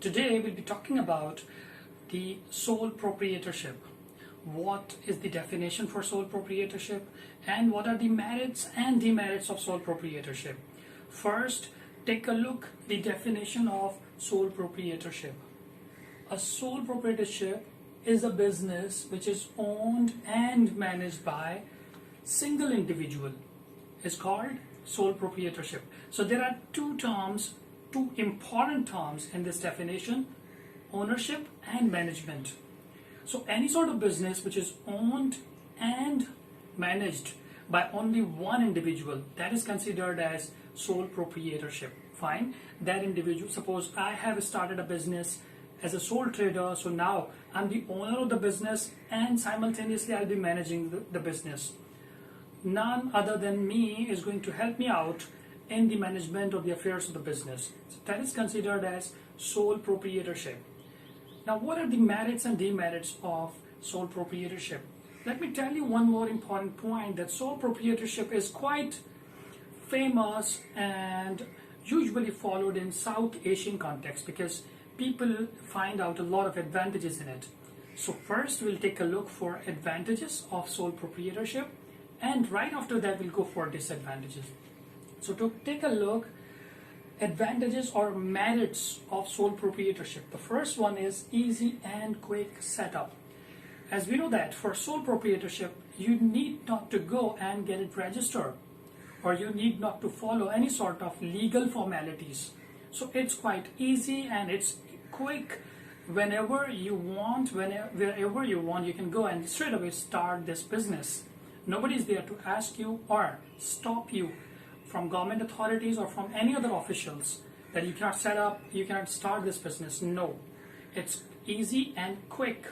Today we'll be talking about the sole proprietorship. What is the definition for sole proprietorship and what are the merits and demerits of sole proprietorship? First, take a look at the definition of sole proprietorship. A sole proprietorship is a business which is owned and managed by single individual. It's called sole proprietorship. So there are two important terms in this definition: ownership and management. So any sort of business which is owned and managed by only one individual, that is considered as sole proprietorship. Fine, that individual, suppose I have started a business as a sole trader, so now I'm the owner of the business and simultaneously I'll be managing the business. None other than me is going to help me out in the management of the affairs of the business. So that is considered as sole proprietorship. Now, what are the merits and demerits of sole proprietorship? Let me tell you one more important point, that sole proprietorship is quite famous and usually followed in South Asian context because people find out a lot of advantages in it. So first we'll take a look for advantages of sole proprietorship, and right after that we'll go for disadvantages. So to take a look, advantages or merits of sole proprietorship. The first one is easy and quick setup. As we know that for sole proprietorship, you need not to go and get it registered, or you need not to follow any sort of legal formalities. So it's quite easy and it's quick. Whenever you want, wherever you want, you can go and straight away start this business. Nobody is there to ask you or stop you from government authorities or from any other officials that you cannot set up, you cannot start this business. No, it's easy and quick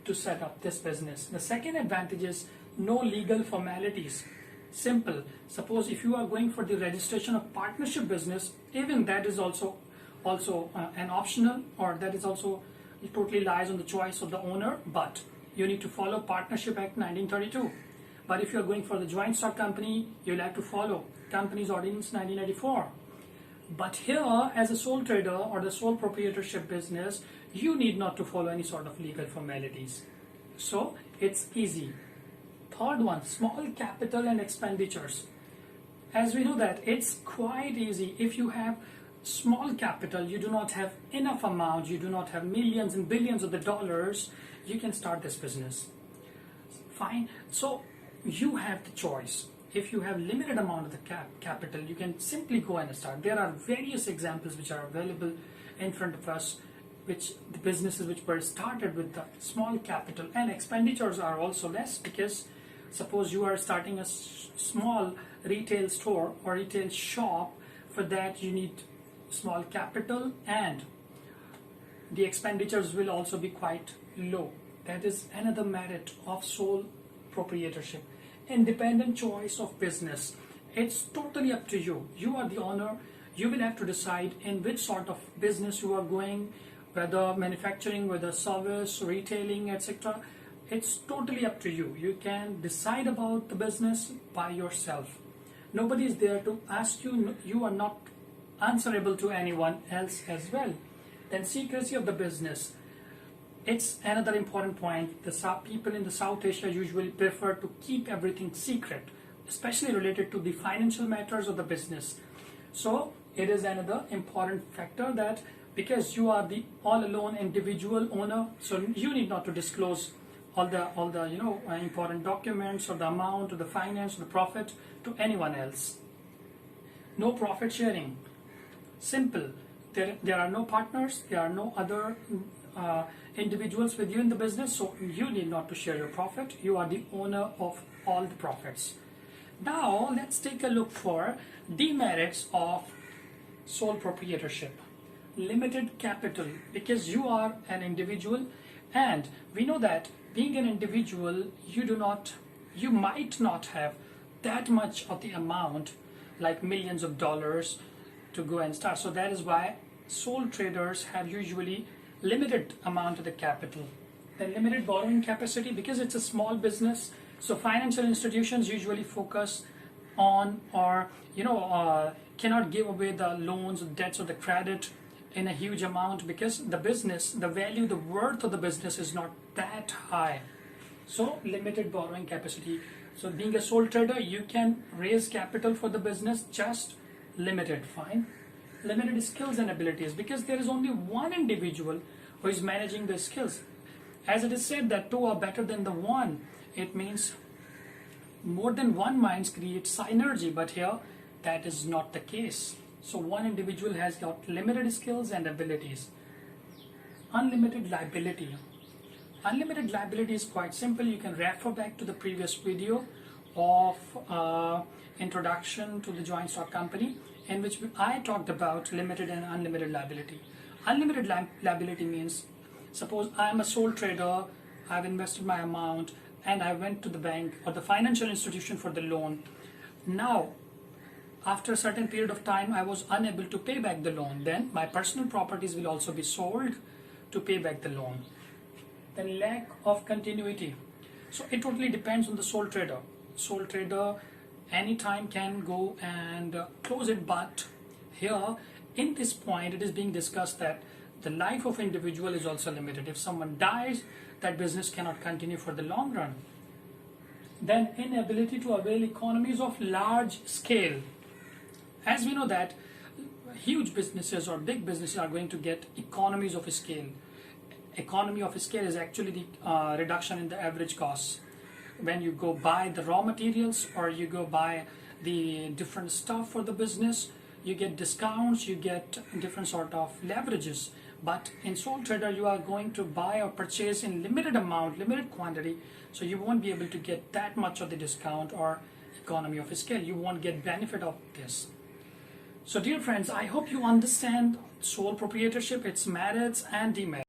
to set up this business. The second advantage is no legal formalities. Simple. Suppose if you are going for the registration of partnership business, even that is also an optional, or that is also, it totally lies on the choice of the owner, but you need to follow Partnership Act 1932. But if you are going for the joint stock company, you'll have to follow Companies Ordinance 1994. But here, as a sole trader or the sole proprietorship business, you need not to follow any sort of legal formalities. So it's easy. Third one, small capital and expenditures. As we know that it's quite easy. If you have small capital, you do not have enough amount, you do not have millions and billions of the dollars, you can start this business. Fine. So you have the choice. If you have limited amount of the capital, you can simply go and start. There are various examples which are available in front of us, which the businesses which were started with the small capital, and expenditures are also less, because suppose you are starting a small retail store or retail shop. For that you need small capital and the expenditures will also be quite low. That is another merit of sole proprietorship. Independent choice of business. It's totally up to you. You are the owner. You will have to decide in which sort of business you are going, whether manufacturing, whether service, retailing, etc. It's totally up to you. You can decide about the business by yourself. Nobody is there to ask you. You are not answerable to anyone else as well. Then secrecy of the business. It's another important point. The people in the South Asia usually prefer to keep everything secret, especially related to the financial matters of the business. So it is another important factor that because you are the all alone individual owner, so you need not to disclose all the important documents or the amount or the finance or the profit to anyone else. No profit sharing. Simple. There are no partners. There are no other individuals with you in the business, so you need not to share your profit. You are the owner of all the profits. Now let's take a look for demerits of sole proprietorship. Limited capital, because you are an individual, and we know that being an individual, you might not have that much of the amount, like millions of dollars, to go and start. So that is why sole traders have usually limited amount of the capital. Then limited borrowing capacity, because it's a small business, so financial institutions usually focus on, or cannot give away the loans, debts, or the credit in a huge amount because the business, the value, the worth of the business is not that high. So limited borrowing capacity. So being a sole trader, you can raise capital for the business, just limited, fine. Limited skills and abilities because there is only one individual who is managing the skills. As it is said that two are better than the one, it means more than one minds create synergy, but here that is not the case. So one individual has got limited skills and abilities. Unlimited liability. Unlimited liability is quite simple. You can refer back to the previous video of introduction to the joint stock company, in which I talked about limited and unlimited liability. Unlimited liability means, suppose I am a sole trader, I've invested my amount and I went to the bank or the financial institution for the loan. Now, after a certain period of time, I was unable to pay back the loan. Then my personal properties will also be sold to pay back the loan. Then lack of continuity. So it totally depends on the sole trader. Sole trader anytime can go and close it, but here in this point it is being discussed that the life of individual is also limited. If someone dies, that business cannot continue for the long run. Then inability to avail economies of large scale. As we know that huge businesses or big businesses are going to get economies of scale. Economy of scale is actually the reduction in the average costs. When you go buy the raw materials or you go buy the different stuff for the business, you get discounts, you get different sort of leverages. But in sole trader, you are going to buy or purchase in limited amount, limited quantity, so you won't be able to get that much of the discount or economy of scale. You won't get benefit of this. So dear friends, I hope you understand sole proprietorship, its merits and demerits.